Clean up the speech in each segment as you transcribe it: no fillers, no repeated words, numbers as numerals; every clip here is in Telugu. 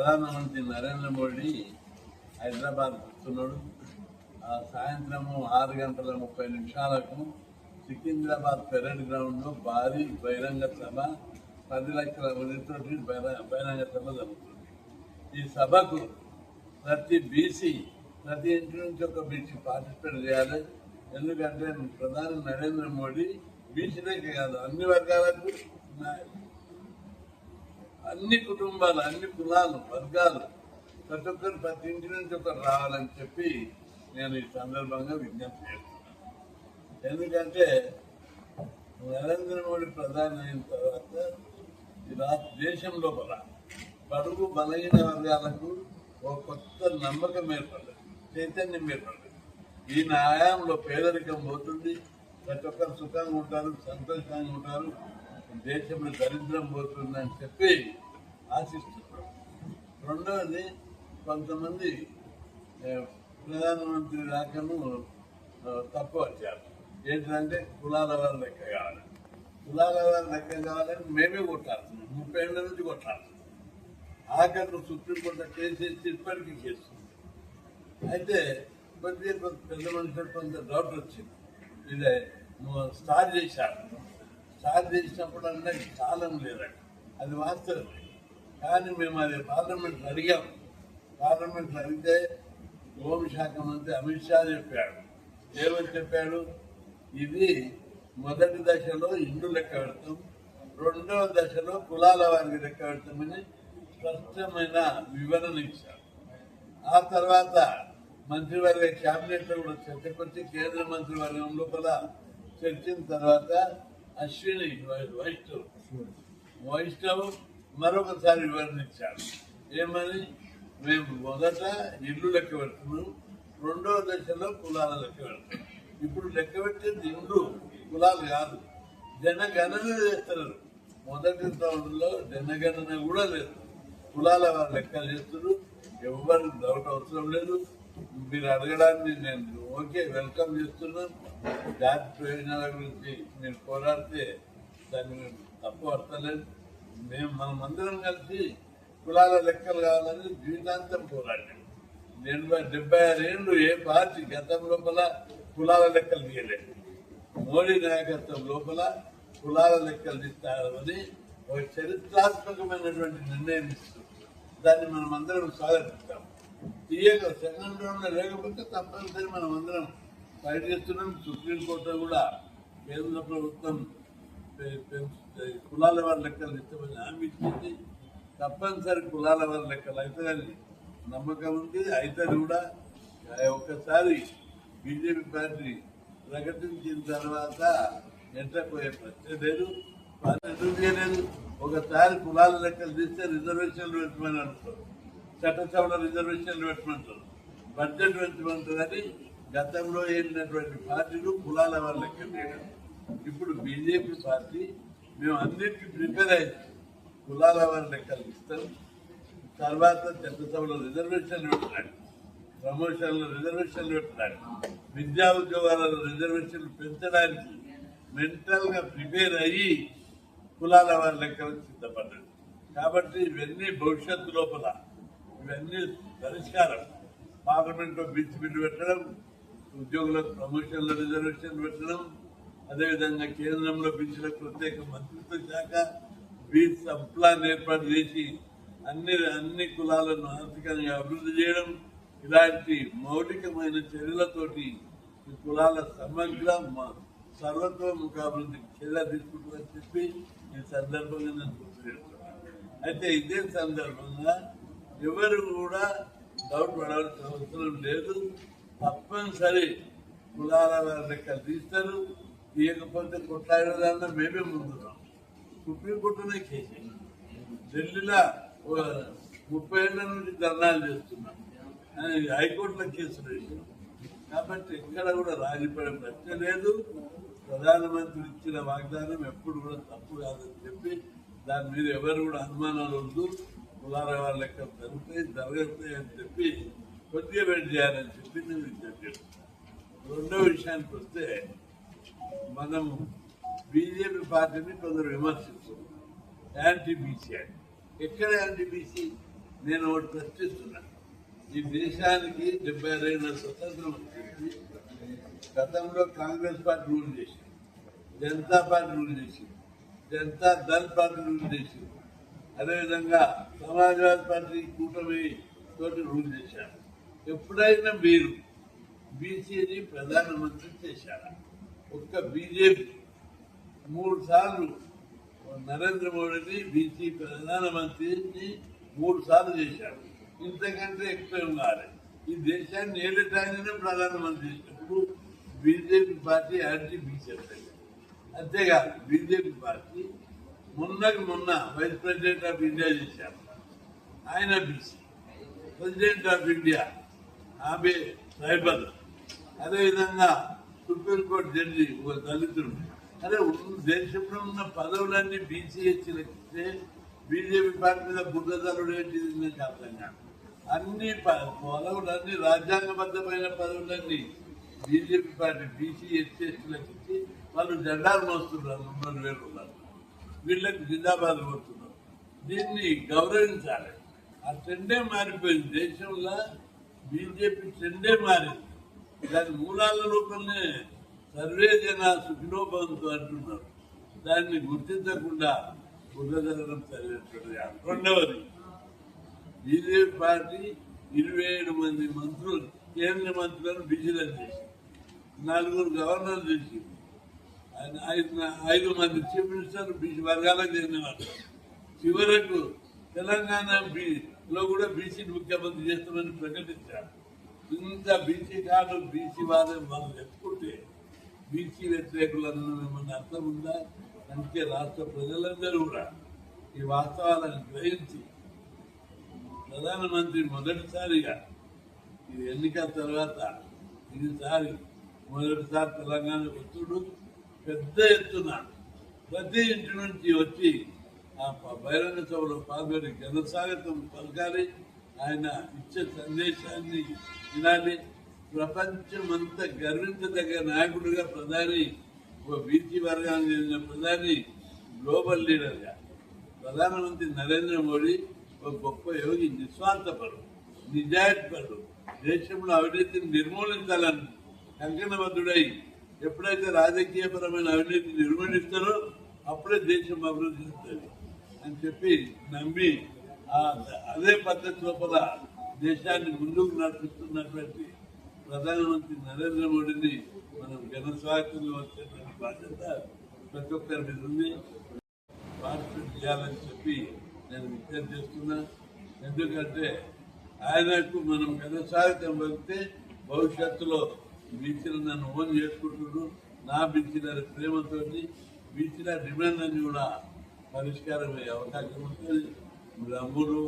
ప్రధానమంత్రి నరేంద్ర మోడీ హైదరాబాద్ వస్తున్నాడు. సాయంత్రము 6:30 సికింద్రాబాద్ పెరేడ్ గ్రౌండ్లో భారీ బహిరంగ సభ, 10 లక్షల మందితో బహిరంగ సభ జరుగుతుంది. ఈ సభకు ప్రతి ఇంటి నుంచి ఒక బీసీ పార్టిసిపేట్ చేయాలి. ఎందుకంటే ప్రధాని నరేంద్ర మోడీ బీసీలకే కాదు, అన్ని వర్గాలకు, అన్ని కుటుంబాలు, అన్ని కులాలు, వర్గాలు, ప్రతి ఒక్కరు ప్రతి ఇంటి నుంచి ఒకరు రావాలని చెప్పి నేను ఈ సందర్భంగా విజ్ఞప్తి చేస్తున్నాను. ఎందుకంటే నరేంద్ర మోడీ ప్రధాని అయిన తర్వాత ఈ దేశం లోపల బడుగు బలహీన వర్గాలకు ఒక కొత్త నమ్మకం ఏర్పడ్డది, చైతన్యం ఏర్పడ్డది. ఈ న్యాయంలో పేదరికం పోతుంది, ప్రతి ఒక్కరు సుఖంగా ఉంటారు, సంతోషంగా ఉంటారు, దేశంలో దరిద్రం పోతుందని చెప్పి ఆశిస్తున్నారు. రెండవది, కొంతమంది ప్రధానమంత్రి రాకను తక్కువ వచ్చారు. ఏంటంటే కులాల వారి లెక్క కావాలి, కులాల వారి లెక్క కావాలని మేమే కొట్టాల్సింది, 30 ఏళ్ళ నుంచి కొట్టాల్సింది. ఆఖరు సుప్రీంకోర్టు కేసు వేసి ఇప్పటికీ కేసు. అయితే కొద్దిగా పెద్ద మనుషులు కొంత డౌట్ వచ్చింది. ఇదే స్టార్ట్ చేసినప్పుడు అంటే కాలం లేదండి, అది వాస్తవం. కానీ మేము అది పార్లమెంట్లో అడిగాం. పార్లమెంట్లో అడిగితే హోంశాఖ మంత్రి అమిత్ షా చెప్పాడు. ఏమని చెప్పాడు? ఇది మొదటి దశలో ఇండ్లు లెక్క పెడతాం, రెండవ దశలో కులాల వారికి లెక్క పెడతామని స్పష్టమైన వివరణ ఇచ్చారు. ఆ తర్వాత మంత్రివర్గ క్యాబినెట్ లో కూడా చర్చకొచ్చి కేంద్ర మంత్రివర్గం లోపల చర్చిన తర్వాత అశ్విని వైష్ణవ్ మరొకసారి వివరణ ఇచ్చారు. ఏమని? మేము మొదట ఇల్లు లెక్క పెడుతున్నాం, రెండవ దశలో కులాల లెక్క పెడతాం. ఇప్పుడు లెక్క పెట్టేది ఇండ్లు, కులాలు కాదు. జనగణన చేస్తున్నారు. మొదటి రౌండ్లో జనగణన కూడా లేదు, కులాల వారు లెక్కలు చేస్తున్నారు. ఎవరు డౌట్ అవసరం లేదు. మీరు అడగడానికి నేను ఓకే, వెల్కమ్ చేస్తున్నాను. జాతి ప్రయోజనాల గురించి మీరు పోరాడితే దాన్ని మేము తప్పు పడతలేదు. మనమందరం కలిసి కులాల లెక్కలు కావాలని జీవితాంతం పోరాడాం. 76 ఏళ్ళు ఏ పార్టీ గతం లోపల కులాల లెక్కలు తీయలేదు. మోడీ నాయకత్వం లోపల కులాల లెక్కలు తీస్తారని ఒక చరిత్రాత్మకమైనటువంటి నిర్ణయం ఇస్తుంది. దాన్ని మనం అందరం స్వాగతిస్తాం. సెకండ్ రౌండ్ లో లేకపోతే తప్పనిసరి మనం అందరం ఫైట్ చేస్తున్నాం. సుప్రీంకోర్టు కూడా కేంద్ర ప్రభుత్వం కులాల వారి లెక్కలు ఇస్తామని హామీ ఇచ్చింది. తప్పనిసరి కులాల వారి లెక్కలు అవుతుందని నమ్మకం ఉంది. అయితే కూడా ఒక్కసారి బీజేపీ పార్టీ ప్రకటించిన తర్వాత ఎంతపోయే ప్రశ్న లేదు, ఎందుకు చేయలేదు. ఒకసారి కులాల లెక్కలు తీస్తే రిజర్వేషన్లు పెట్టమని అంటారు, చట్టసభలో రిజర్వేషన్లు పెట్టమంటారు, బడ్జెట్ పెంచమంటారని గతంలో వెళ్ళినటువంటి పార్టీలు కులాల వారి లెక్కలు చేయడం. ఇప్పుడు బీజేపీ పార్టీ మేము అన్నిటికీ ప్రిపేర్ అయింది. కులాల వారి లెక్కలు ఇస్తాం, తర్వాత చట్టసభలో రిజర్వేషన్లు పెట్టినాడు, ప్రమోషన్లో రిజర్వేషన్లు పెట్టినాడు, విద్యా ఉద్యోగాలలో రిజర్వేషన్లు పెంచడానికి మెంటల్ గా ప్రిపేర్ అయ్యి కులాల వారి లెక్కలకు సిద్ధపడ్డాడు. కాబట్టి ఇవన్నీ భవిష్యత్తు లోపల ఇవన్నీ పరిష్కారం. పార్లమెంట్లో బిల్లు పెట్టడం, ఉద్యోగులకు ప్రమోషన్ల రిజర్వేషన్లు పెట్టడం, అదేవిధంగా కేంద్రంలో బీసీలకు ప్రత్యేక మంత్రిత్వ శాఖ, బీచ్ సబ్-ప్లాన్ ఏర్పాటు చేసి అన్ని కులాలను ఆర్థికంగా అభివృద్ధి చేయడం, ఇలాంటి మౌలికమైన చర్యలతోటి ఈ కులాల సమగ్ర సర్వతోముఖ అభివృద్ధికి చర్య తీసుకుంటుందని చెప్పి ఈ సందర్భంగా నేను గుర్తు చేస్తున్నాను. అయితే ఇదే సందర్భంగా ఎవరు కూడా డౌట్ పడవలసిన అవసరం లేదు. తప్పనిసరి కులాల వారి లెక్కలు తీస్తారు. తీయకపోతే కొట్లాడేదాన్న మేమే ముందున్నాం. సుప్రీంకోర్టునే కేసు, ఢిల్లీలో 30 ఏళ్ల నుంచి ధర్నాలు చేస్తున్నాం, హైకోర్టులో కేసులు వేసాం. కాబట్టి ఎక్కడ కూడా రాజీపడే ప్రశ్న లేదు. ప్రధానమంత్రి ఇచ్చిన వాగ్దానం ఎప్పుడు కూడా తప్పు కాదని చెప్పి దాని మీద ఎవరు కూడా అనుమానాలు వద్దు. కులాల వారి లెక్కలు జరుగుతాయి అని చెప్పి కొద్దిగా వెయిట్ చేయాలని చెప్పి నేను విజ్ఞప్తి చేస్తున్నాను. రెండో విషయానికి వస్తే, మనం బీజేపీ పార్టీని కొందరు విమర్శిస్తున్నాం. యాంటీ బీసీ అంటే ఎక్కడ యాంటీ బీసీ? నేను ఒకటి ప్రశ్నిస్తున్నా. ఈ దేశానికి 76 ఏళ్ల స్వతంత్రం వచ్చింది. గతంలో కాంగ్రెస్ పార్టీ రూల్ చేసింది, జనతా పార్టీ రూల్ చేసింది, జనతా దళ్ పార్టీ రూల్ చేసింది, అదేవిధంగా సమాజ్వాదీ పార్టీ కూటమి తోటి రూల్ చేశారు. ఎప్పుడైనా మీరు బీసీని ప్రధానమంత్రి చేశారా? ఒక్క బీజేపీ 3 సార్లు నరేంద్ర మోడీని బీసీ ప్రధానమంత్రిని 3 సార్లు చేశారు. ఇంతకంటే ఎక్కువ కాదు. ఈ దేశాన్ని ఏళ్ళటాయన ప్రధానమంత్రి చేసినప్పుడు బీజేపీ పార్టీ యాంటీ బీసీ. అంతేకాదు, బీజేపీ పార్టీ మొన్న వైస్ ప్రెసిడెంట్ ఆఫ్ ఇండియా చేశారు, ఆయన బీసీ. ప్రెసిడెంట్ ఆఫ్ ఇండియా ఆమె ట్రైబల్. అదేవిధంగా సుప్రీంకోర్టు జడ్జి ఒక దళితుడు. అదే దేశంలో ఉన్న పదవులన్నీ బీసీ ఎస్సీలకిస్తే బీజేపీ పార్టీ మీద బుద్ధదలుడు ఏంటిది నాకు అర్థం కాదు. అన్ని పదవులన్నీ రాజ్యాంగబద్ధమైన పదవులన్నీ బీజేపీ పార్టీ బీసీ ఎస్సీలకు ఇచ్చి వాళ్ళు జెండాలు మోస్తున్నారు. 200,000 ఉన్నారు, వీళ్ళకి జిందాబాద్ కొడుతున్నారు. దీన్ని గౌరవించాలి. ఆ ట్రెండే మారిపోయింది. దేశంలో బీజేపీ ట్రెండే మారింది. దాని మూలాల రూపంలో సర్వే జన సుఖినోభవంతో అంటున్నారు. దాన్ని గుర్తించకుండా బుద్ధజలనం చదివేటువంటి. రెండవది, బీజేపీ పార్టీ 27 మంది మంత్రులు, కేంద్ర మంత్రులను బీసీలను చేసింది, 4 గవర్నర్లు చేసింది, 5 మంది చీఫ్ మినిస్టర్ బీసీ వర్గాలకు చెందినవారు. చివరకు తెలంగాణలో కూడా బీసీని ముఖ్యమంత్రి చేస్తామని ప్రకటించారు. ఇంత బీసీ కాదు, బీసీ వాదం వాళ్ళు చెప్పుకుంటే బీసీ వ్యతిరేకులను ఏమన్నా అర్థం ఉందా? అందుకే రాష్ట్ర ప్రజలందరూ కూడా ఈ వాస్తవాలను గ్రహించి ప్రధానమంత్రి మొదటిసారిగా ఇది ఎన్నికల తర్వాత ఈసారి మొదటిసారి తెలంగాణకు వస్తుడు పెద్ద ఎత్తున ప్రతి ఇంటి నుంచి వచ్చి ఆ బహిరంగ సభలో పాల్గొని ఘనస్వాగతం పలకాలి. ఆయన ఇచ్చే సందేశాన్ని వినాలి. ప్రపంచమంతా గర్వించదగ్గ నాయకుడిగా ప్రధాని, ఒక బీసీ వర్గానికి చెందిన ప్రధాని, గ్లోబల్ లీడర్గా ప్రధానమంత్రి నరేంద్ర మోడీ ఒక గొప్ప యోగి, నిస్వార్థపరుడు, నిజాయితీపరుడు, దేశంలో అవినీతిని నిర్మూలించాలని కంకణబద్ధుడై ఎప్పుడైతే రాజకీయపరమైన అవినీతిని నిర్మూలిస్తారో అప్పుడే దేశం అభివృద్ధి చెందుతుంది అని చెప్పి నమ్మి అదే పద్ధతి లోపల దేశాన్ని ముందుకు నడిపిస్తున్నటువంటి ప్రధానమంత్రి నరేంద్ర మోడీని మనం ఘనస్వాగతంగా వచ్చేటువంటి బాధ్యత ప్రతి ఒక్కరి మీద ఉంది. పార్టిసిపేట్ చేయాలని చెప్పి నేను విజ్ఞప్తి చేస్తున్నా. ఎందుకంటే ఆయనకు మనం ఘనస్వాగతం వెళ్తే భవిష్యత్తులో బీసీలు నన్ను ఓన్ చేసుకుంటున్నారు. నా బీసీల ప్రేమతో బీసీల డిమాండ్ అని కూడా పరిష్కారం అయ్యే అవకాశం ఉంటుంది. నమ్ములు,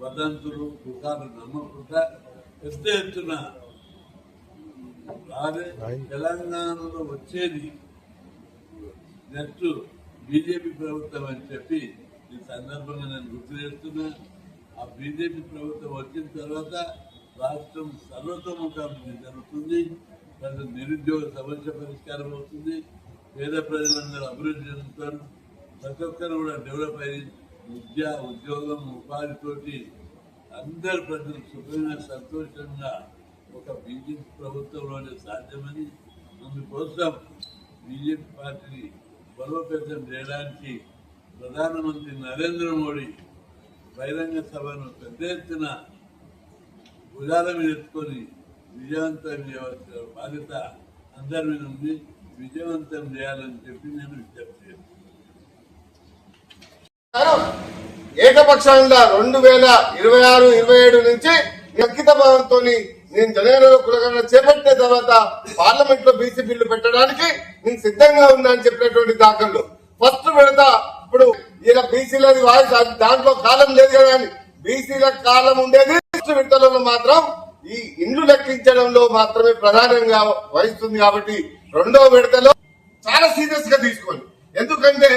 వదంతులు, పుకార్లు నమ్మకుండా పెద్ద ఎత్తున తెలంగాణలో వచ్చేది నెక్స్ట్ బీజేపీ ప్రభుత్వం అని చెప్పి ఈ సందర్భంగా నేను గుర్తు చేస్తున్నా. ఆ బీజేపీ ప్రభుత్వం వచ్చిన తర్వాత రాష్ట్రం సర్వతోముఖాభివృద్ధి జరుగుతుంది. ప్రజల నిరుద్యోగ సమస్య పరిష్కారం అవుతుంది. పేద ప్రజలందరూ అభివృద్ధి చెందుతారు. ప్రతి ఒక్కరు కూడా డెవలప్ అయ్యి విద్య, ఉద్యోగం, ఉపాధితోటి అందరు ప్రజలు సుఖంగా సంతోషంగా ఒక బీజేపీ ప్రభుత్వంలోనే సాధ్యమని, అందుకోసం బీజేపీ పార్టీని బలోపేతం చేయడానికి ప్రధానమంత్రి నరేంద్ర మోడీ బహిరంగ సభను పెద్ద ఎత్తున భుజాల మీద ఎత్తుకొని విజయవంతం చేయవలసిన బాధ్యత అందరి మీద ఉంది. విజయవంతం చేయాలని చెప్పి నేను విజ్ఞప్తి చేస్తాను. ఏకపక్షంగా 2026-27 నుంచి అంకిత భావంతో నేను జనగణన కులగణన చేపట్టిన తర్వాత పార్లమెంట్ లో బీసీ బిల్లు పెట్టడానికి నేను సిద్ధంగా ఉన్నా అని చెప్పినటువంటి దాఖలు ఫస్ట్ విడత. ఇప్పుడు ఇలా బీసీలది వాయిస్ దాంట్లో కాలం లేదు కదా అని బీసీల కాలం ఉండేది. ఫస్ట్ విడతలలో మాత్రం ఈ ఇండ్లు లెక్కించడంలో మాత్రమే ప్రధానంగా వహిస్తుంది. కాబట్టి రెండో విడతలో చాలా సీరియస్ గా తీసుకోండి. ఎందుకంటే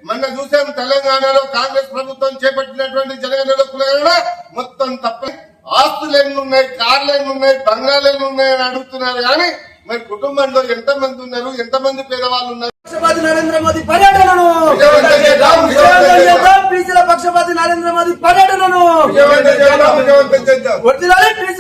మొన్న చూసాం తెలంగాణలో కాంగ్రెస్ ప్రభుత్వం చేపట్టినటువంటి జనగణన కులగణన మొత్తం తప్ప. ఆస్తులు ఎన్ని ఉన్నాయి, కార్లు ఎన్ని ఉన్నాయి, బంగాళాలు ఎన్ని ఉన్నాయి అని అడుగుతున్నారు. కానీ మరి కుటుంబంలో ఎంతమంది ఉన్నారు, ఎంతమంది పేదవాళ్ళు ఉన్నారు? పక్షపాతి నరేంద్ర మోదీ పర్యటనను బీసీల పక్షపాతి నరేంద్ర మోదీ పర్యటన కులగణను విజయవంతం చేద్దాం. వర్ధిల్లాలి బీసీ